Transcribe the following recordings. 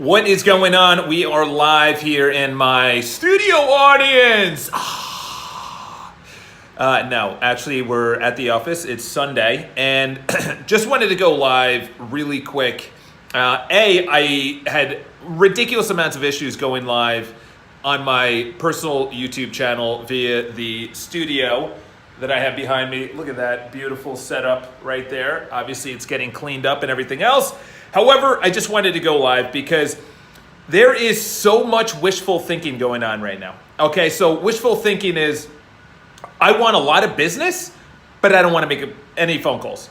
What is going on? We are live here in my studio audience. No, actually, we're at the office. It's Sunday, and just wanted to go live really quick. I had ridiculous amounts of issues going live on my personal YouTube channel via the studio that I have behind me. Look at that beautiful setup right there. Obviously, it's getting cleaned up and everything else. However, I just wanted to go live because there is so much wishful thinking going on right now. Okay, so wishful thinking is, I want a lot of business, but I don't want to make any phone calls.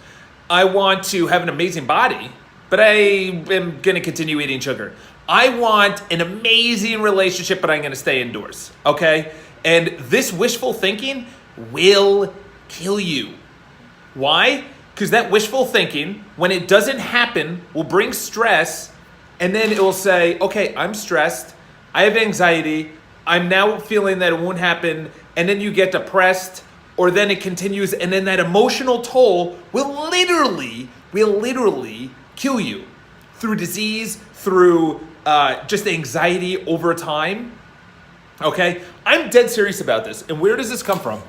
I want to have an amazing body, but I am going to continue eating sugar. I want an amazing relationship, but I'm going to stay indoors. Okay, and this wishful thinking will kill you. Why? Because that wishful thinking, when it doesn't happen, will bring stress, and then it will say, okay, I'm stressed, I have anxiety, I'm now feeling that it won't happen, and then you get depressed, or then it continues, and then that emotional toll will literally kill you through disease, through just anxiety over time. Okay? I'm dead serious about this. And where does this come from?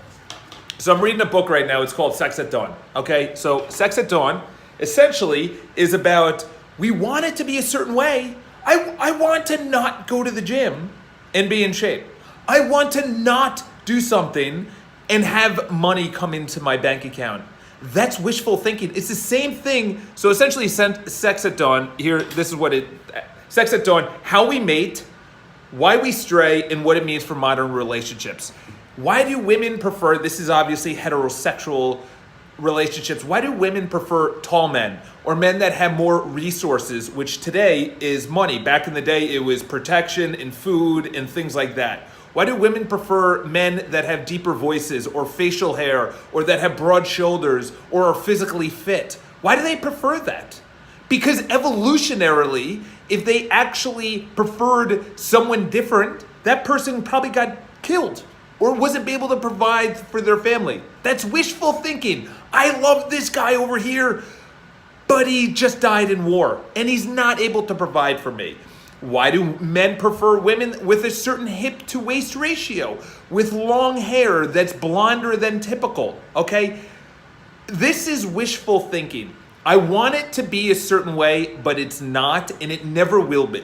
So I'm reading a book right now. It's called Sex at Dawn. Okay? So Sex at Dawn essentially is about, we want it to be a certain way. I want to not go to the gym and be in shape. I want to not do something and have money come into my bank account. That's wishful thinking. It's the same thing. So essentially, Sex at Dawn, here, this is what Sex at Dawn, how we mate, why we stray, and what it means for modern relationships. Why do women prefer, this is obviously heterosexual relationships, why do women prefer tall men or men that have more resources, which today is money? Back in the day, it was protection and food and things like that. Why do women prefer men that have deeper voices or facial hair or that have broad shoulders or are physically fit? Why do they prefer that? Because evolutionarily, if they actually preferred someone different, that person probably got killed or wasn't able to provide for their family. That's wishful thinking. I love this guy over here, but he just died in war and he's not able to provide for me. Why do men prefer women with a certain hip to waist ratio, with long hair that's blonder than typical? Okay? This is wishful thinking. I want it to be a certain way, but it's not, and it never will be.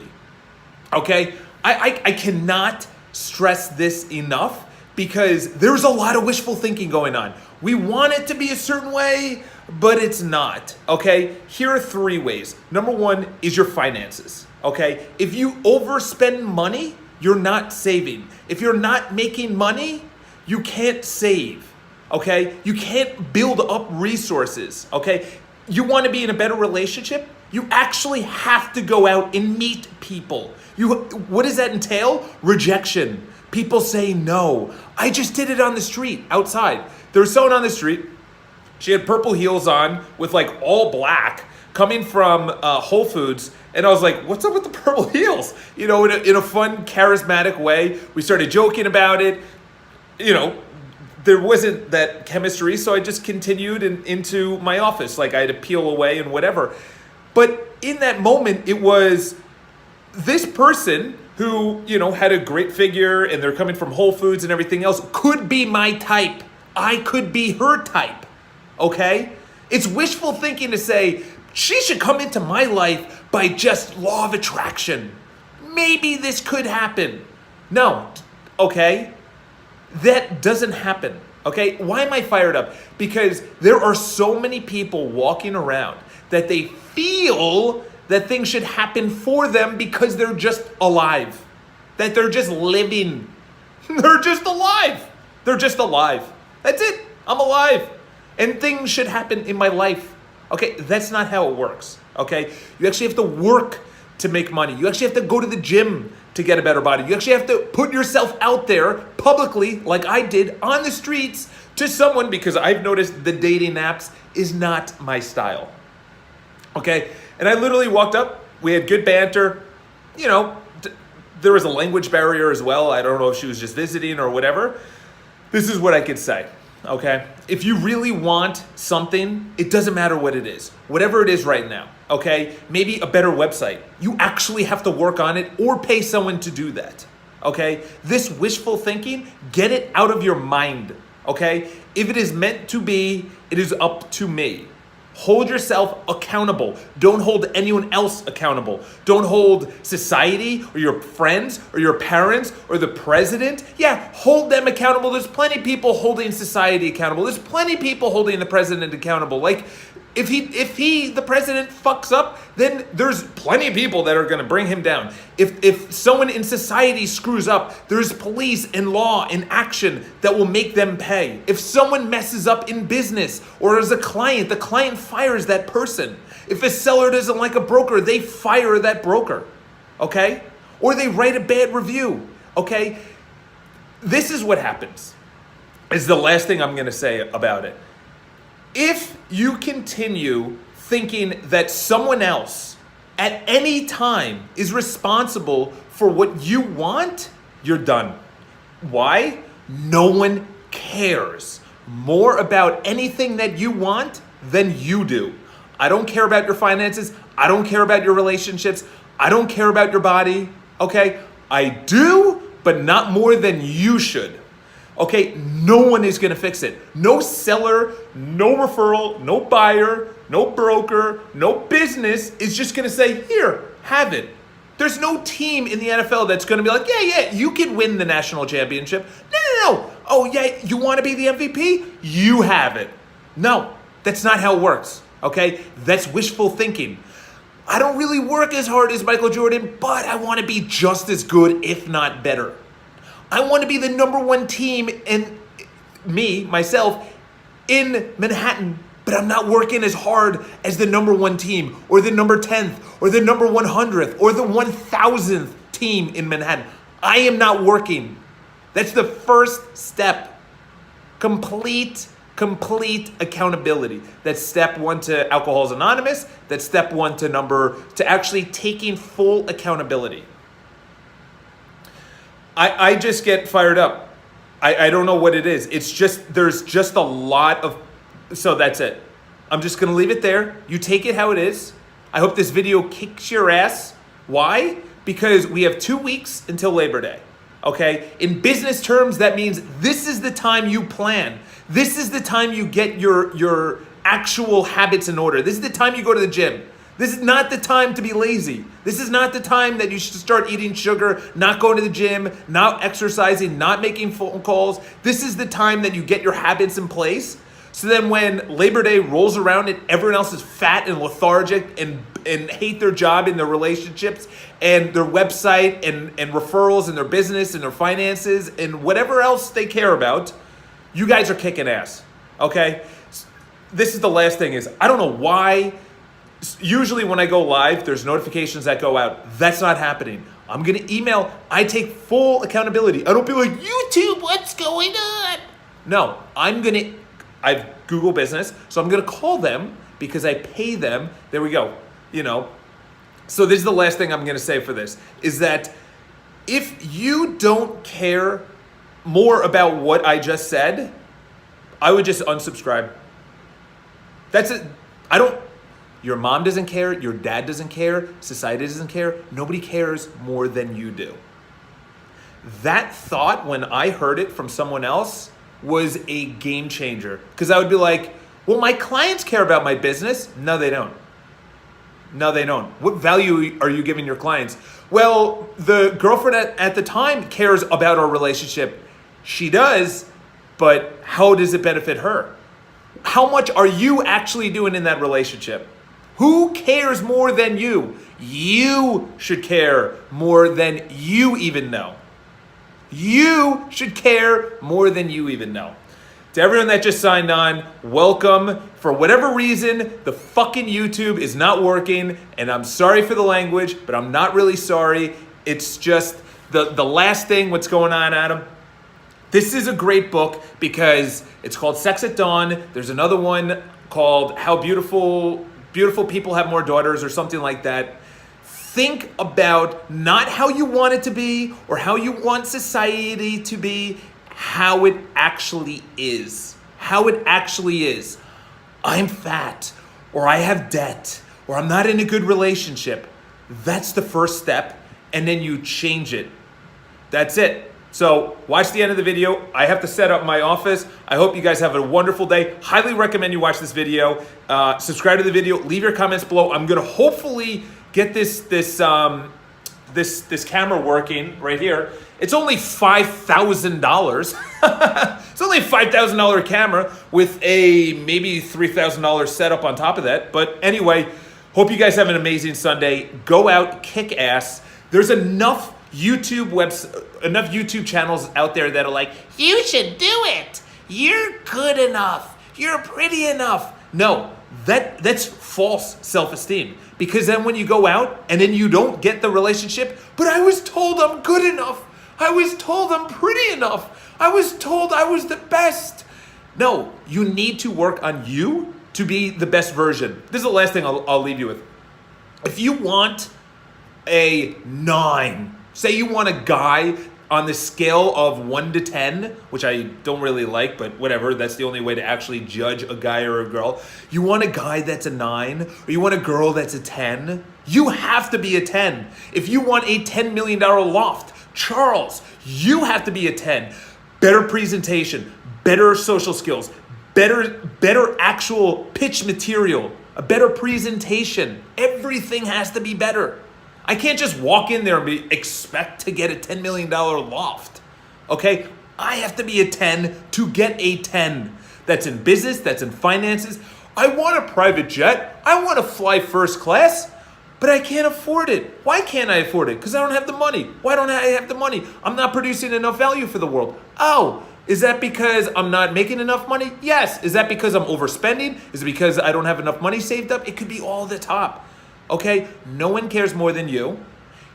Okay? I cannot stress this enough because there's a lot of wishful thinking going on. We want it to be a certain way, but it's not. Okay? Here are 3 ways. Number 1 is your finances. Okay? If you overspend money, you're not saving. If you're not making money, you can't save. Okay? You can't build up resources. Okay? You want to be in a better relationship? You actually have to go out and meet people. What does that entail? Rejection. People say no. I just did it on the street, outside. There was someone on the street. She had purple heels on with like all black coming from Whole Foods. And I was like, what's up with the purple heels? You know, in a fun, charismatic way. We started joking about it. You know, there wasn't that chemistry, so I just continued into my office. Like I had to peel away and whatever. But in that moment, it was this person who, you know, had a great figure and they're coming from Whole Foods and everything else could be my type. I could be her type. Okay? It's wishful thinking to say, she should come into my life by just law of attraction. Maybe this could happen. No. Okay? That doesn't happen. Okay? Why am I fired up? Because there are so many people walking around that they feel that things should happen for them because they're just alive. That they're just living. They're just alive. They're just alive. That's it. I'm alive. And things should happen in my life. Okay, that's not how it works. Okay? You actually have to work to make money. You actually have to go to the gym to get a better body. You actually have to put yourself out there publicly, like I did, on the streets to someone, because I've noticed the dating apps is not my style. Okay? And I literally walked up. We had good banter. You know, there was a language barrier as well. I don't know if she was just visiting or whatever. This is what I could say. Okay? If you really want something, it doesn't matter what it is. Whatever it is right now. okay? Maybe a better website. You actually have to work on it or pay someone to do that, okay? This wishful thinking, get it out of your mind, okay? If it is meant to be, it is up to me. Hold yourself accountable. Don't hold anyone else accountable. Don't hold society or your friends or your parents or the president. Yeah, hold them accountable. There's plenty of people holding society accountable. There's plenty of people holding the president accountable. Like, if the president fucks up, then there's plenty of people that are going to bring him down. If someone in society screws up, there's police and law and action that will make them pay. If someone messes up in business or as a client, the client fires that person. If a seller doesn't like a broker, they fire that broker, okay? Or they write a bad review, okay? This is what happens, is the last thing I'm going to say about it. If you continue thinking that someone else at any time is responsible for what you want, you're done. Why? No one cares more about anything that you want than you do. I don't care about your finances. I don't care about your relationships. I don't care about your body. Okay? I do, but not more than you should. Okay, no one is going to fix it. No seller, no referral, no buyer, no broker, no business is just going to say, here, have it. There's no team in the NFL that's going to be like, yeah, you can win the national championship. No. Oh, yeah, you want to be the MVP? You have it. No, that's not how it works, okay? That's wishful thinking. I don't really work as hard as Michael Jordan, but I want to be just as good, if not better. I want to be the number one team and myself, in Manhattan, but I'm not working as hard as the number one team or the number 10th or the number 100th or the 1000th team in Manhattan. I am not working. That's the first step. Complete accountability. That's step one to Alcoholics Anonymous. That's step one to actually taking full accountability. I just get fired up. I don't know what it is. It's just, there's just a lot of, so that's it. I'm just going to leave it there. You take it how it is. I hope this video kicks your ass. Why? Because we have 2 weeks until Labor Day. Okay? In business terms, that means this is the time you plan. This is the time you get your actual habits in order. This is the time you go to the gym. This is not the time to be lazy. This is not the time that you should start eating sugar, not going to the gym, not exercising, not making phone calls. This is the time that you get your habits in place. So then when Labor Day rolls around and everyone else is fat and lethargic and hate their job and their relationships and their website and referrals and their business and their finances and whatever else they care about, you guys are kicking ass, okay? This is the last thing is, I don't know why. Usually when I go live, there's notifications that go out. That's not happening. I'm going to email. I take full accountability. I don't be like, YouTube, what's going on? No, I've Google Business, so I'm going to call them because I pay them. There we go. So this is the last thing I'm going to say for this, is that if you don't care more about what I just said, I would just unsubscribe. That's it. Your mom doesn't care, your dad doesn't care, society doesn't care, nobody cares more than you do. That thought, when I heard it from someone else, was a game changer. Because I would be like, well, my clients care about my business. No, they don't. No, they don't. What value are you giving your clients? Well, the girlfriend at the time cares about our relationship. She does, but how does it benefit her? How much are you actually doing in that relationship? Who cares more than you? You should care more than you even know. You should care more than you even know. To everyone that just signed on, welcome. For whatever reason, the fucking YouTube is not working, and I'm sorry for the language, but I'm not really sorry. It's just the last thing, what's going on, Adam? This is a great book because it's called Sex at Dawn. There's another one called How Beautiful People Have More Daughters or something like that. Think about not how you want it to be or how you want society to be, how it actually is. How it actually is. I'm fat, or I have debt, or I'm not in a good relationship, that's the first step, and then you change it. That's it. So watch the end of the video. I have to set up my office. I hope you guys have a wonderful day. Highly recommend you watch this video. Subscribe to the video. Leave your comments below. I'm gonna hopefully get this camera working right here. It's only $5,000. It's only a $5,000 camera with a maybe $3,000 setup on top of that. But anyway, hope you guys have an amazing Sunday. Go out, kick ass. There's enough YouTube channels out there that are like, you should do it. You're good enough. You're pretty enough. No, that's false self-esteem. Because then when you go out and then you don't get the relationship, but I was told I'm good enough. I was told I'm pretty enough. I was told I was the best. No, you need to work on you to be the best version. This is the last thing I'll leave you with. If you want a 9, say you want a guy on the scale of 1 to 10, which I don't really like, but whatever, that's the only way to actually judge a guy or a girl. You want a guy that's a 9, or you want a girl that's a 10, you have to be a 10. If you want a $10 million loft, Charles, you have to be a 10. Better presentation, better social skills, better actual pitch material, a better presentation. Everything has to be better. I can't just walk in there and expect to get a $10 million loft, okay? I have to be a 10 to get a 10. That's in business, that's in finances. I want a private jet. I want to fly first class, but I can't afford it. Why can't I afford it? Because I don't have the money. Why don't I have the money? I'm not producing enough value for the world. Oh, is that because I'm not making enough money? Yes. Is that because I'm overspending? Is it because I don't have enough money saved up? It could be all the top. Okay, no one cares more than you.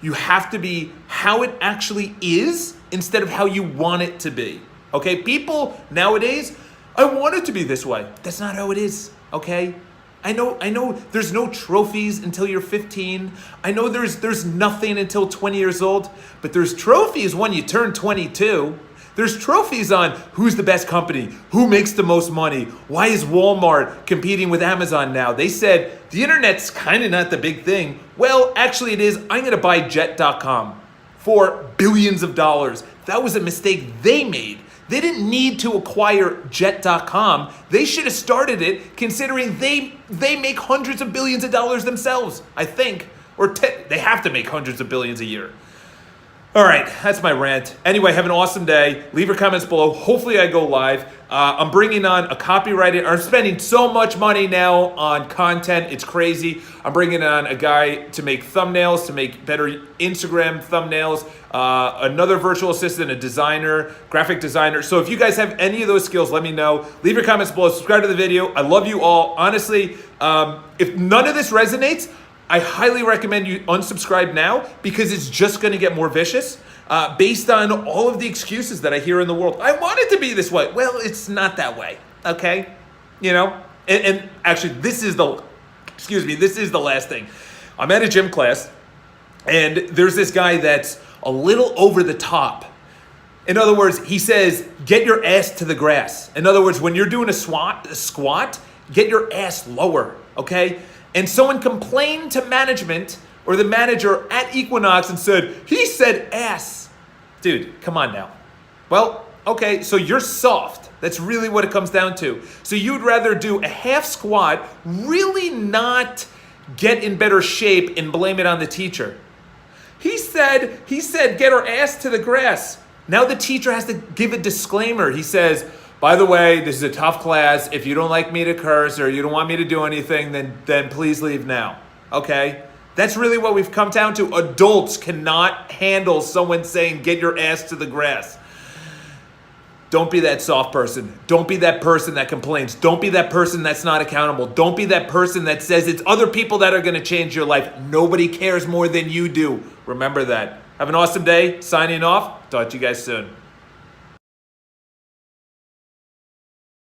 You have to be how it actually is instead of how you want it to be. Okay, people nowadays, I want it to be this way. That's not how it is, okay? I know there's no trophies until you're 15. I know there's nothing until 20 years old, but there's trophies when you turn 22. There's trophies on who's the best company, who makes the most money, why is Walmart competing with Amazon now? They said the internet's kind of not the big thing. Well, actually it is. I'm going to buy jet.com for billions of dollars. That was a mistake they made. They didn't need to acquire jet.com. They should have started it considering they make hundreds of billions of dollars themselves, I think. They have to make hundreds of billions a year. All right, that's my rant. Anyway, have an awesome day. Leave your comments below. Hopefully I go live. I'm bringing on a copywriter. I'm spending so much money now on content. It's crazy. I'm bringing on a guy to make thumbnails, to make better Instagram thumbnails, another virtual assistant, a designer, graphic designer. So if you guys have any of those skills, let me know. Leave your comments below. Subscribe to the video. I love you all. Honestly, if none of this resonates, I highly recommend you unsubscribe now because it's just going to get more vicious based on all of the excuses that I hear in the world. I want it to be this way. Well, it's not that way, okay? You know? And actually, this is the last thing. I'm at a gym class, and there's this guy that's a little over the top. In other words, he says, get your ass to the grass. In other words, when you're doing a squat, get your ass lower, okay? And someone complained to management or the manager at Equinox and said, he said ass. Dude, come on now. Well, okay, so you're soft. That's really what it comes down to. So you'd rather do a half squat, really not get in better shape and blame it on the teacher. He said, get her ass to the grass. Now the teacher has to give a disclaimer. He says, by the way, this is a tough class. If you don't like me to curse or you don't want me to do anything, then please leave now, okay? That's really what we've come down to. Adults cannot handle someone saying, get your ass to the grass. Don't be that soft person. Don't be that person that complains. Don't be that person that's not accountable. Don't be that person that says it's other people that are going to change your life. Nobody cares more than you do. Remember that. Have an awesome day. Signing off. Talk to you guys soon.